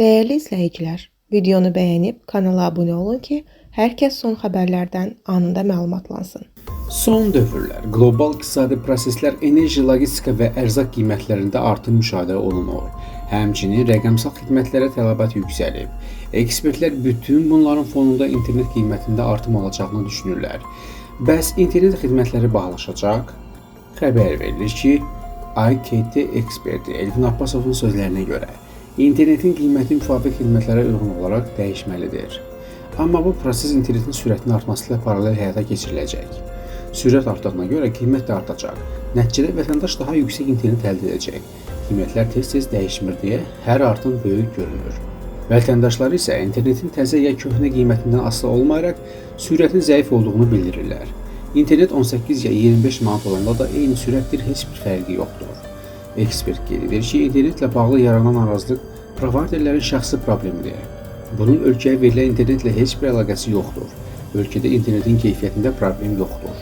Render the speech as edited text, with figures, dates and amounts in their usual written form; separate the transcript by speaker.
Speaker 1: Değerli izləyicilər, videonu bəyənib kanala abunə olun ki, hər kəs son xəbərlərdən anında məlumatlansın.
Speaker 2: Son dövrlər qlobal iqtisadi proseslər enerji, logistika və ərzaq qiymətlərində artım müşahidə olunur. Həmçinin rəqəmsal xidmətlərə tələbat yüksəlib. Ekspertlər bütün bunların fonunda internet qiymətində artım olacağını düşünürlər. Bəs internet xidmətləri bahalaşacaq? Xəbər verilir ki, IKT eksperti Elvin Abbasovun sözlərinə görə internetin qiyməti müvafiq xidmətlərə uyğun olaraq dəyişməlidir. Amma bu proses internetin sürətinin artması ilə paralel həyata keçiriləcək. Sürət artdığına görə qiymət də artacaq. Nəticədə vətəndaş daha yüksək internet əldə edəcək. Qiymətlər tez-tez dəyişmir deyə hər artım böyük görünür. Vətəndaşlar isə internetin təzə ya köhnə qiymətindən asılı olmayaraq sürətin zəif olduğunu bildirirlər. İnternet 18 ya 25 manat olanda da eyni sürətdir, heç bir fərqi yoxdur. Ekspert qeyd edir ki, internetlə bağlı yaranan narazılıq provayderlərin şəxsi problemidir. Bunun ölkəyə verilən internetlə heç bir əlaqəsi yoxdur. Ölkədə internetin keyfiyyətində problem yoxdur.